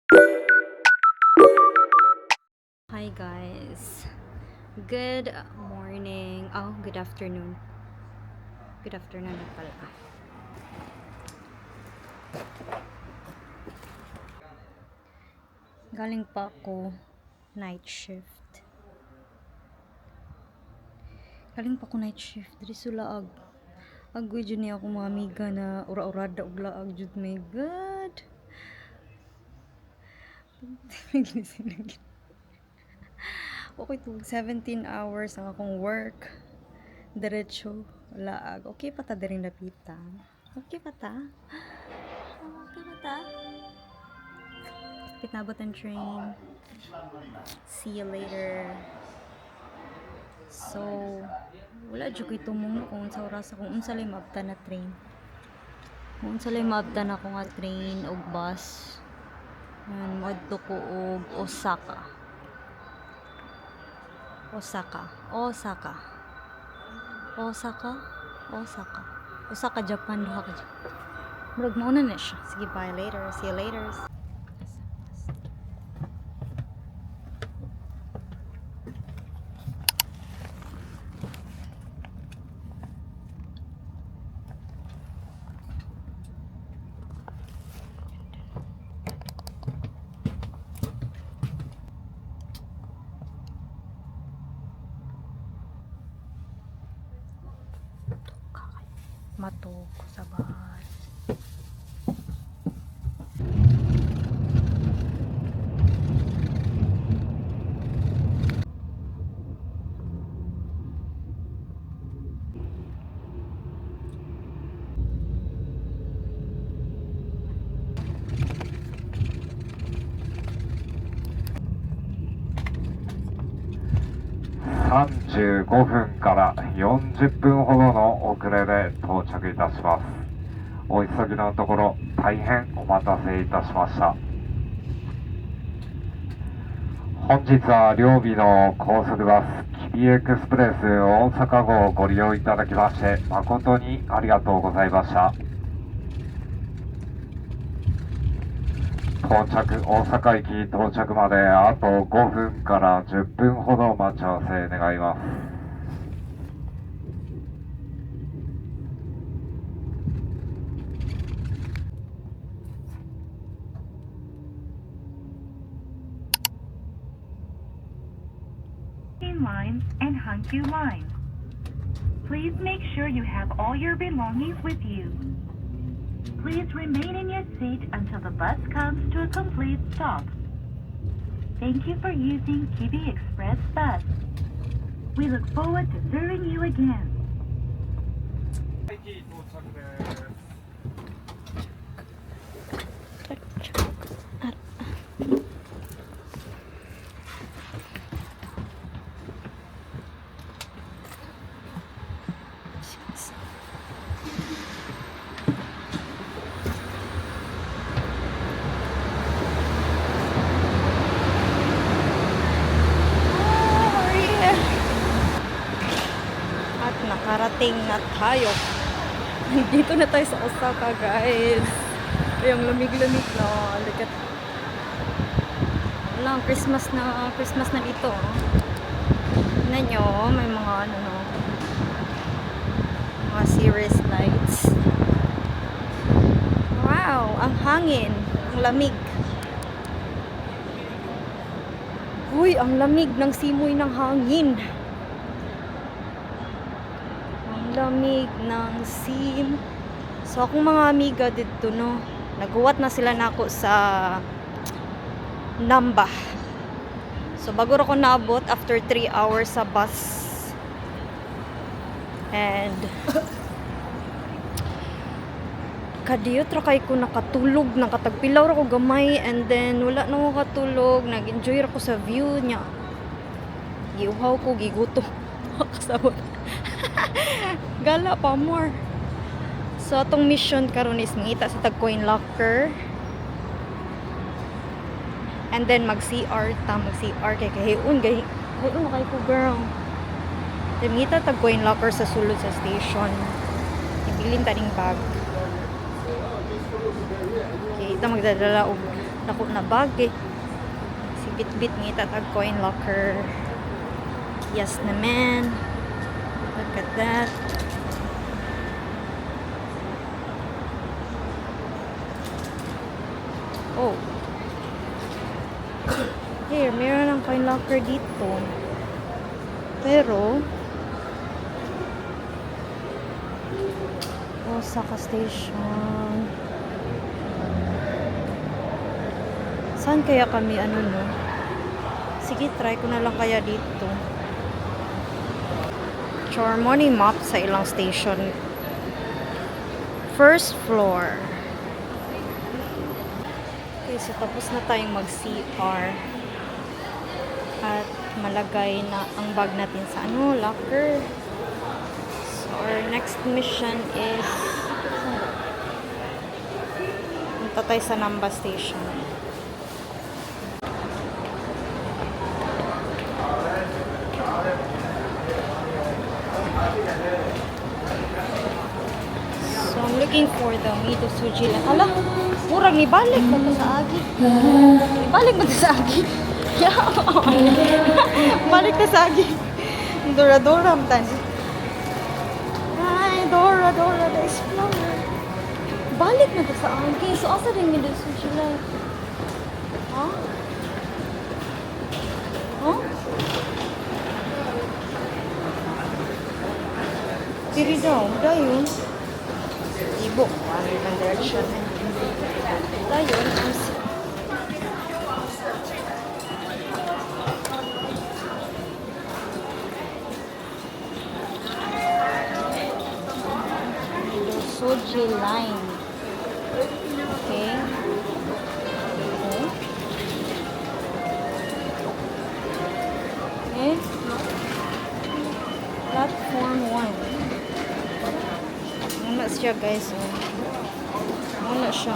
Hi guys. Good morning. Oh, good afternoon. Good afternoon na pala. Galing pa ako night shift. Diri sula Agoy jud ni ako mga amiga na ura-urada og laag jud, my god. Okay to 17 hours ang akong work. Diretso laag. Okay pa ta diring lapitan. Okay pa ta? Okay pa ta? Pinabot ang train. See you later. So, wala jud koy tumong kung sa oras kung unsa lay maabtan na train. Kung unsa lay maabtan ako nga train og bus. Moadto ko og Osaka. Osaka, Japan. Duha ka dyan. Murag mauna na siya. Sige, bye later. See you later. Matog sa bus.35分から40分ほどの遅れで到着いたします。お急ぎのところ大変お待たせいたしました。本日は両日の高速バスキビエクスプレス大阪号をご利用いただきまして誠にありがとうございました。大阪駅到着まであと5分から10分ほど待ち合わせ願います。Line and Hankyu Line. Please make sure you have all your belongings with you. Please remain in your seat until the bus comes to a complete stop. Thank you for using Kibi Express Bus. We look forward to serving you again. At nakarating na tayo. Dito na tayo sa Osaka, guys. Yung lamig-lamig na. Look at wala, Christmas na dito. Tignan nyo, may mga mga series lights. Wow, ang hangin, ang lamig. Uy, ang lamig ng simoy ng hangin. Lamig ng So akong mga amiga dito naguwat na sila nako sa Namba. So bago ako naabot after 3 hours sa bus. And kadiyot ra kay ko nakatulog, nakatagpilaw ra ko gamay, and then wala na ako katulog, nag-enjoy ra ko sa view niya. Giuhaw ko, gigutom. Kasabot. Gala pa more. So atong mission karon is mangita sa tag-coin locker. And then mag-CR kay kahiun kay ko girl. Then mangita tag-coin locker sa sulod sa station. Ibilin taning bag. Okay, ito magdadala og Dako na bag eh. Si Bitbit ngita tag coin locker. Yes naman. Look at that. Oh. Here, meron ng coin locker dito. Pero Osaka Station. Saan kaya kami no? Sige, try ko na lang kaya dito. Charmony map sa ilang station. First floor. Okay, so tapos na tayong mag-CR. At malagay na ang bag natin sa locker. So our next mission is punta tayo sa Namba Station. So I'm looking for the Mito Suji lang. Hala, murag ni balik na to sa agi. Ibalik na to sa agi. Balik na sa agi. Dora amtan. Hi, Dora the Explorer. Balik na to sa agi. So asa rin Mito Suji lang? Huh? Huh? Diri daw, dayon. Ibo, ano yung direction na. Dayon, Suji line. Okay. Okay. Platform 1. Muna siya guys. Muna siya.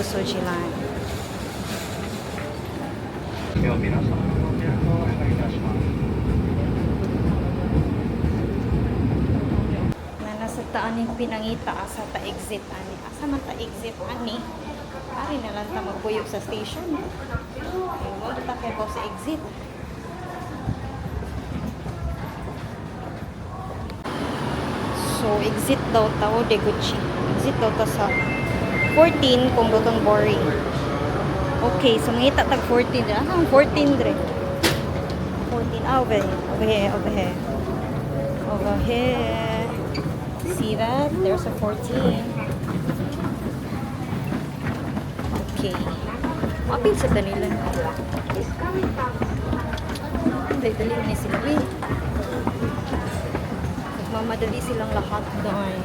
Suji line. では皆様ご協力をお願いいたします。 Na nasa taan yung pinangita asa ta exit ani. Asa man ta exit ani? Ari na lang ta magbuyog sa station. Ay, wala ta kay sa exit. So, exit daw ta o Deguchi. Exit daw ta sa 14 kung Doton Bori. Okay, so mangita tag 14 dre. Asa ang 14 dre? 14 over here. Over here. See that? There's a 14. Okay. Apil sa danilan. Dali ni sila. Nagmamadali silang lahat doon.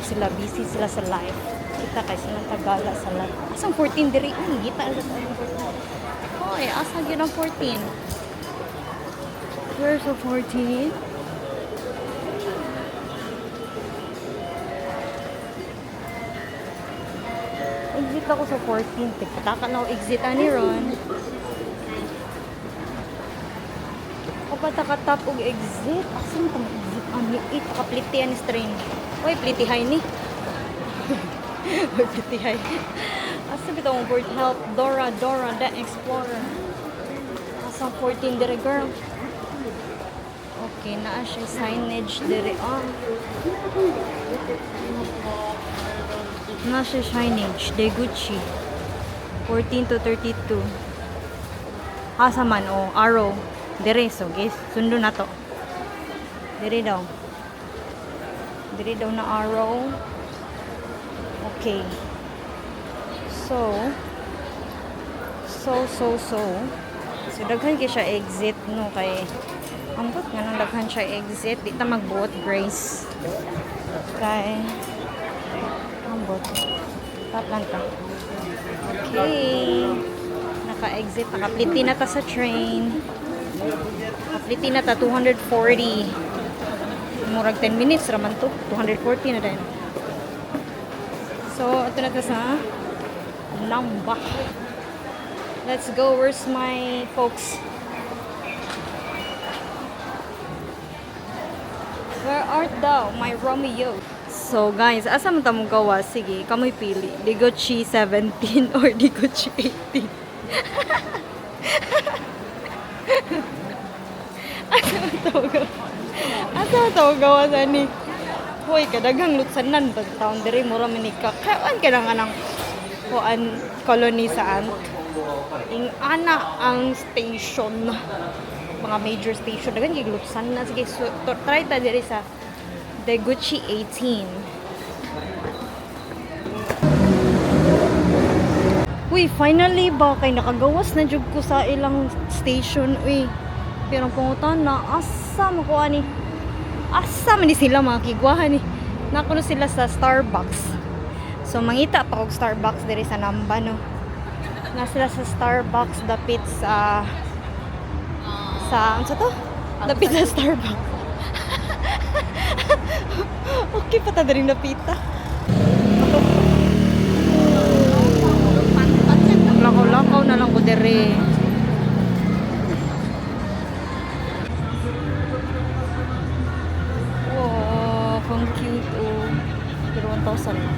Sila busy sila sa life. Kita kay silang tagala sa life. Asang 14 diri? Ay, kita sa 14. Hoy, asang yun ang 14? Where's the 14? Exit ako sa 14. Tigpataka na ako exit ani ron. O patakatap og exit. Asan ka exit? Ani, kaplitihan ni strain. Uy, plitihay ni. Uy, plitihay. Asan bitaw mong word help? Dora, the Explorer. Asang 14 dire, girl. Okay, naa siya signage dire. Naa siya signage. Deguchi. 14 to 32. Asa man, arrow. Dire, so guys, sundo na to. Dire daw. Dire daw na arrow. Okay. So daghan kay siya exit no kay ambot nga nang daghan siya exit di ta magbuot grace kay ambot taplan ta. Okay, naka-exit, nakapliti na ta sa train, nakapliti na ta 240 murag 10 minutes raman to 240 na din. So ito na ta sa Namba. Let's go. Where's my folks? Where art thou, my Romeo? So guys, asa man ta mo gawas? Sige, kamoy pili. Diguchi 17 or Diguchi 18. Asa man ta mo gawas? Asa man ta mo gawas ani? Hoy, kadaghang lutsanan pag taon diri mura man ni ka. Kawan ka na nga ng kuan colony sa ant. Ing ana ang station. Mga major station dagan kay lutsan na. Sige, so, try ta diri sa Deguchi 18. Uy, finally ba kay nakagawas na jud ko sa ilang station. Uy, pero pangutan na asa makuha ni. Asa man ni sila makigwahan ni. Nakuno sila sa Starbucks. So mangita pa og Starbucks diri sa Namba no. Na sila sa Starbucks dapit sa ano sa to? Dapit sa Starbucks. Okay pa ta diri napita. Lakaw-lakaw na lang ko diri. Wow, kung cute oh. Pero 1,000 lang.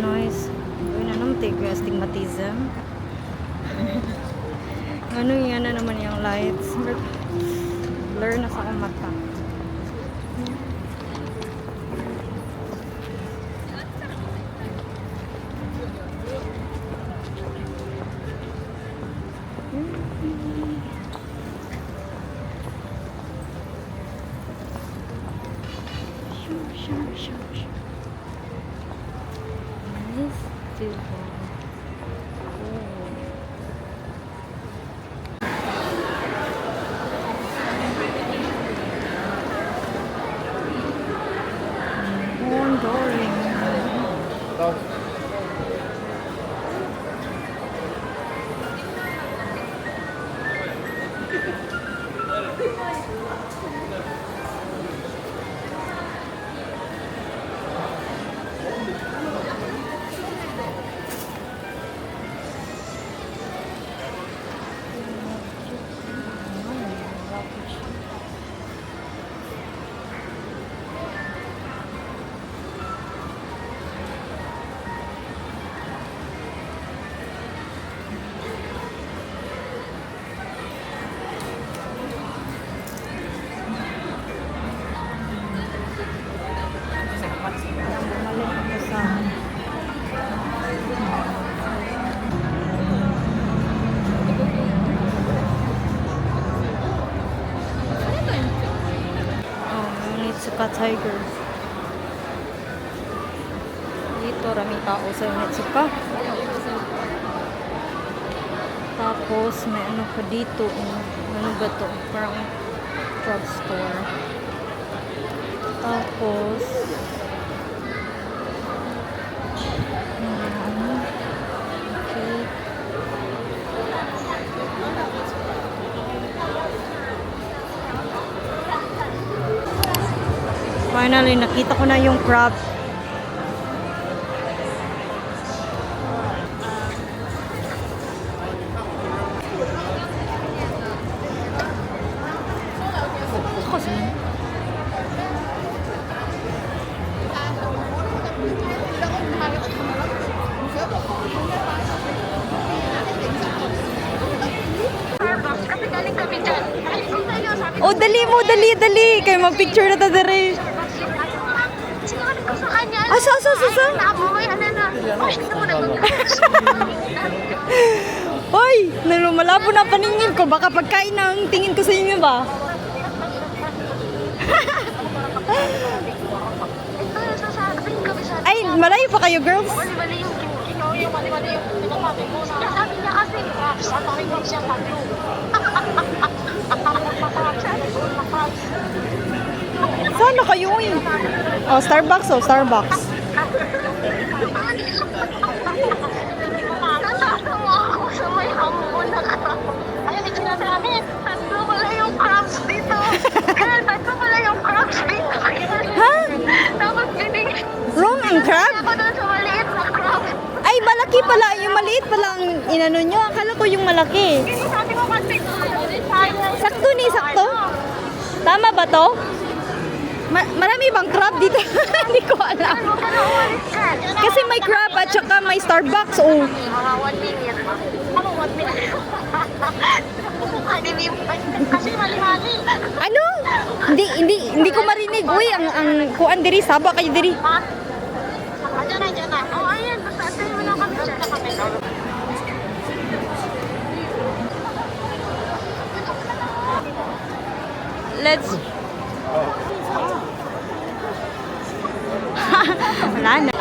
Nice. Uy, nanamtig yung astigmatism. Ano yan na naman yung lights. Blur na sa akong mata. Nice. Diba? Onitsuka Tiger. Dito rami tao sa Onitsuka. Tapos may ano pa dito. Ano ba to? Parang drugstore. Tapos okay. Finally, nakita ko na yung crab. Oh, dali mo, dali. Kaya mag-picture na ta dere. Sinungaling ko sa kanya. Asa? Naamoy, ano na. Gosh, hindi mo Hoy, malabo na paningin ko. Baka pagkain ang tingin ko sa inyo ba? Ito, sasabihin kami sa... Ay, malayo pa kayo, girls. Mali-mali yung mali-mali yung pinagpapi ko. Sabi niya kasi, sasabihin ko siya sabi ko. Saan na kayo eh? Oh, Starbucks. Natatawa ako sa may hamon na crab. Ayun, yung sinasabi, tatlo pala yung crabs dito. Kaya tatlo pala yung crabs dito. Ha? Tapos binigyan Wrong ang crab? ako doon sa maliit na crab. Ay, malaki pala yung maliit. pala ang inano nyo. Akala ko yung malaki. Hindi sabi ko kasi, sayang. Sakto ni, sakto. Tama ba to? Marami bang crab dito? Hindi ko alam. Kasi may crab at saka may Starbucks. Oh. Mga 1 minute. Ano 1 minute? Kasi mali-mali. Ano? Hindi ko marinig. Uy, ang kuan diri, saba kayo diri. Ha? Diyan na. Oh, ayan. Basta atin mo na kami. Diyan na kami. Let's... Wala na.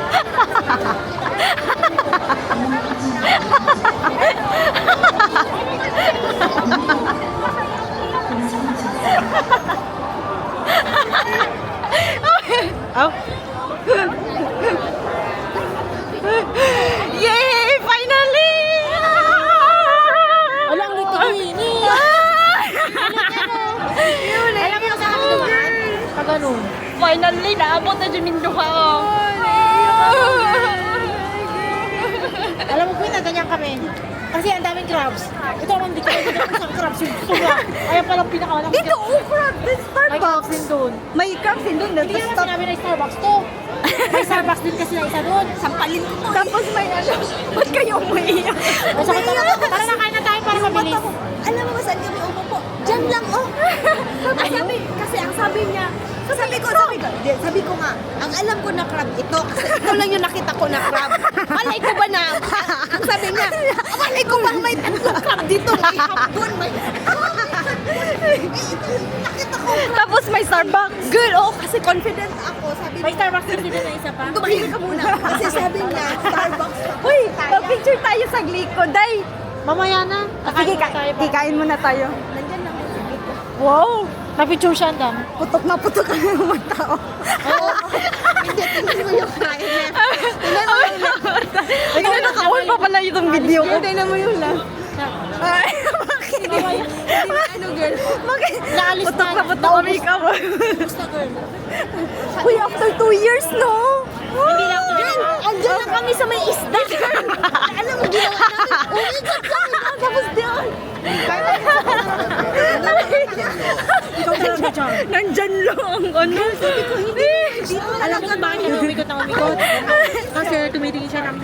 Oh. Yay! Finally! Alam mo ito ini. Alam mo sa akin naman. Pag ganun. Finally, naabot na dyan Minduha. Alam mo, Queen, na ganyan kami. Kasi ang daming crabs. Ito naman, hindi ko isang crabs. Yung sobra. Kaya palang pinakamalaki. Dito, oh crap! This May crabs Starbucks! din doon. May crabs din doon. Hindi naman sinabi na Starbucks to. May Starbucks din kasi na isa doon. Sampalin ko. Tapos may ano, ba't kayo umiiyak? O sa kita na, tara na kain na tayo para mabilis. Alam mo ba saan kami umupo? Diyan lang, oh. Kasi ang sabi niya, sabi ko nga, ang alam ko na crab ito, kasi ito lang yung nakita ko na crab. Malay ko ba na, ang sabi niya, malay ko bang may tatlong crab dito, may hapon, may... Nakita ko. Tapos may Starbucks. Girl, oh, kasi confident ako. Sabi May Starbucks din dito na isa pa. tumahimik ka muna. Kasi sabi niya, Starbucks. Uy, picture tayo sa gliko, day. Mamaya na. Sige, Kakain na tayo. kikain muna tayo. Nandiyan lang sa gliko. Wow! Napicture siya ang dami. Putok na putok ang mga tao. Hindi, tingnan mo yung kain. Tingnan mo yung left. Tingnan naka-on pa pala yung video ko. Tingnan mo yung left. Ay, bakit? Ano, girl? Bakit? Naalis Putok na. na putok ang makeup. Basta girl. Uy, after 2 years, no? Hindi lang to. Girl, andyan lang kami sa may isda. Alam mo, ginawa namin. Umikot kami doon. Tapos doon. Ikaw talaga, Char. Nandyan lang. Ano? Sabi ko, hindi. Alam mo kung bakit siya umikot na umikot? Kasi tumitingin siya ng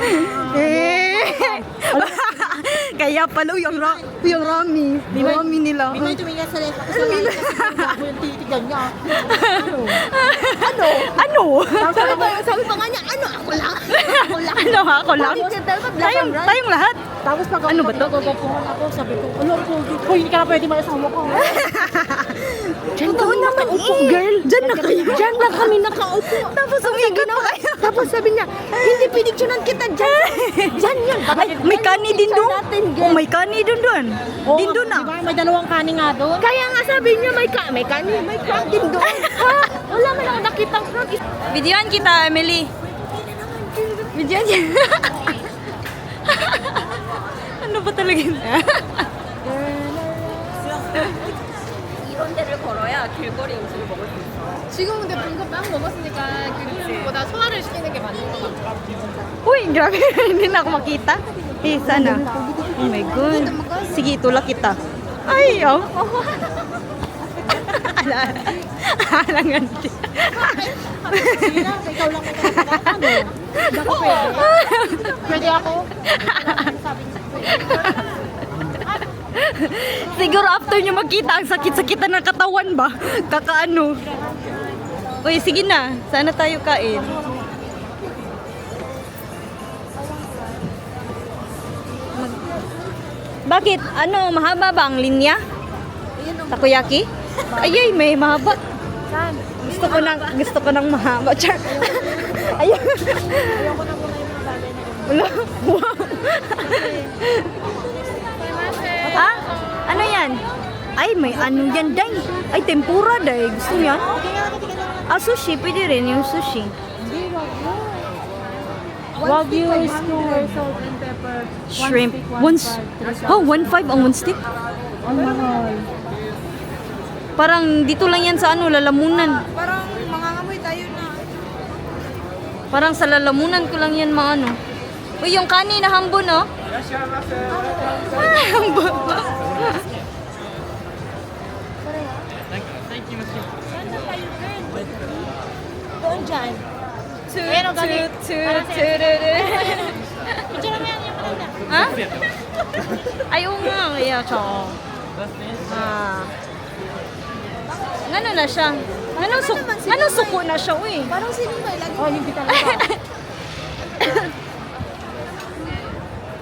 Kaya pala yung Rami. Rami nila. May tumingin sa left. Kasi tumingin kasi yung bago yung titigan niya. Ano? Sabi pa nga niya, ano? Ako lang. Ano ha? Ako lang? Tayong lahat. Tapos pag Ano ba to? Nagagapuhan ako, sabi ko, ano ako? Hoy, hindi ka na pwede maasawa ko. Diyan doon naman upo, girl. Diyan na kayo. Diyan lang kami nakaupo. Tapos umikot pa kayo. Tapos sabi niya, hindi pinicturean kita dyan. Diyan yan. Ay, may kani din doon. Oh, may kani din doon. Din doon na. Diba? May dalawang kanin nga doon. Kaya nga sabi niya may kani, may crab din doon. Wala man ako nakitang frog. Videoan kita, Emily. Videoan niya. Ano ba talaga yun? 지금 근데 방금 빵 먹었으니까 그거보다 소화를 시키는 게 맞는 것 같아. Uy, grabe. Hindi na ako makita. Eh, sana. Oh my God. Sige, tulak kita. Ay, oh. Alangan siya. Sige na, ikaw lang may nakakita. Ano? Baka pwede. Pwede ako? Sabi niya. Siguro after nyo magkita, ang sakit-sakitan ng katawan ba? Kakaano. Uy, sige na. Sana tayo kain. Bakit? Ano, mahaba ba ang linya? Takoyaki? Ayay, may mahaba. Gusto ko ng mahaba. Char. Ayun. Ayoko na muna yung mga bagay na yun. Wala. Wow. Ha? Ano yan? Ay, may ano yan, day. Ay, tempura, day. Gusto niya? Okay nga, tingnan naman. Ah, sushi. Pwede rin yung sushi. Hindi, Wagyu is skewer, salt and pepper. Shrimp. One stick, 1.5. Oh, 1.5 ang 1 stick? Ang mahal. Parang dito lang yan sa ano, lalamunan. Parang mangangamoy tayo na. Parang sa lalamunan ko lang yan maano. Uy, yung kani na hambon, oh. Doon dyan. Toot, Ayan, o, galing. toot, toot, Para sa'yo. toot. Picture mo yan, yung kanina. Ha? Ayaw nga, kaya siya. Ngano na siya? Anong suko na siya, uy? Parang sinimay lagi. Oh, hindi talaga.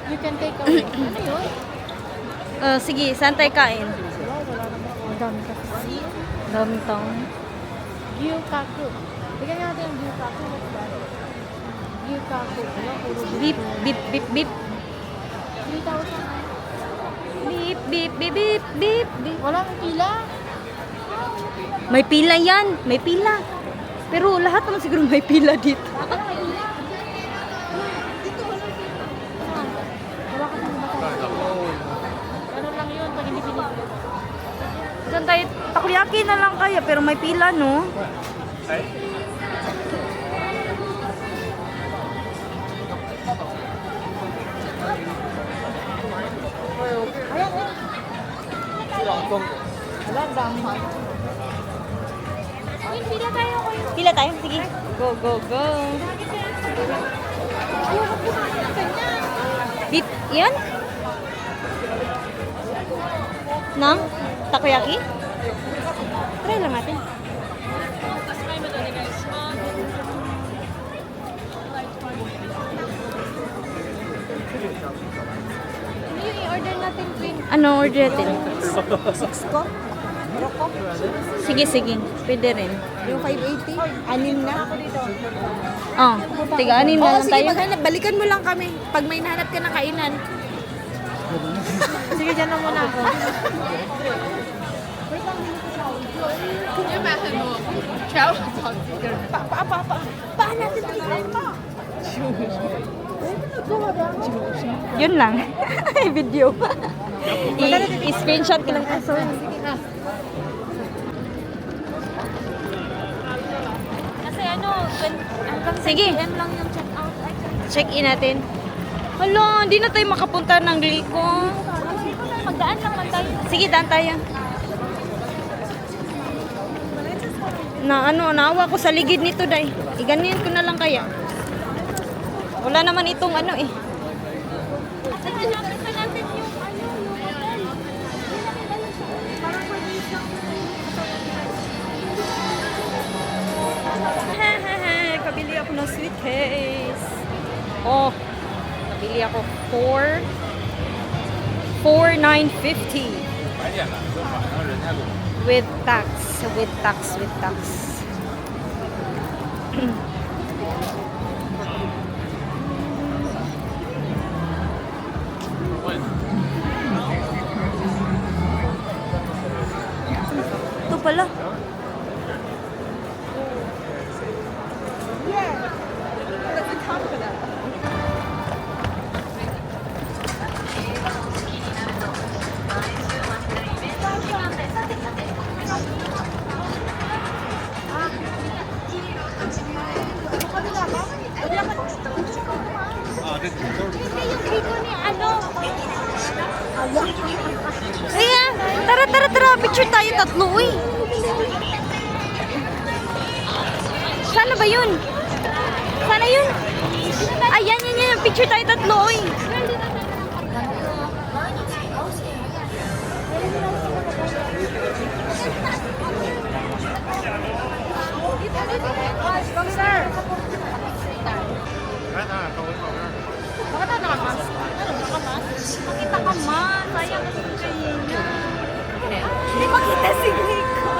You can take away. Ano yun? Sige, saan tayo kain? Ang dami kasi. Daming tao. Gyukaku. Tignan natin yung gyukaku. What's that? Gyukaku. Wala, puro Beep, beep, beep, beep. 3,000. Beep, beep, beep, beep, beep, beep. Walang pila. May pila yan, may pila. Pero lahat naman siguro may pila dito. Wala may pila. Dito walang pila. Wala kasi Ano lang yun pag hindi pinili. Diyan tayo, takoyaki na lang kaya, pero may pila, no? Ayan, wala, dami. Uy, pila tayo. Pila tayo, sige. Go, go, go. Ayoko kumain ng ganyan. Beep, yan? Nang? Takoyaki? Try lang natin. Yung i-order natin green. Ano order natin? 6 ko? Roko? Sige, sige. Pwede rin. Yung 580? Anim na? Oh, tiga-anin na Oo, lang sige, tayo. maghanap. Balikan mo lang kami. Pag may nahanap ka na kainan. Sige, dyan na muna ako. Paan natin tingnan pa? Yun lang. Video. I-screenshot ko lang. Sorry. Kasi ano, hanggang Sige. 10 PM lang yung check out. Check in natin. Hala, hindi na tayo makapunta ng Glico. Magdaan lang man tayo. Sige, daan tayo. Naawa ko sa ligid nito, day. Iganyan ko na lang kaya. Wala naman itong ano eh. Kasi hanapin pa natin yung ano, yung hotel. Parang pwede siyang Kabili ako ng suitcase. Oh, kabili ako 4,950. With tax. Ito pala. Ayan, tara, picture tayo tatlo, uy. Sana ba yun? Sana yun? Ayan, yan, picture tayo tatlo, uy. Bakit na nakamas? Makita ka man, sayang na hindi makita si Glico.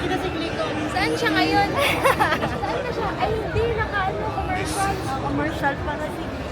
Kita si Glico. Saan siya ngayon? Saan na siya? Ay, hindi. Naka-ano, commercial. Commercial para si Glico.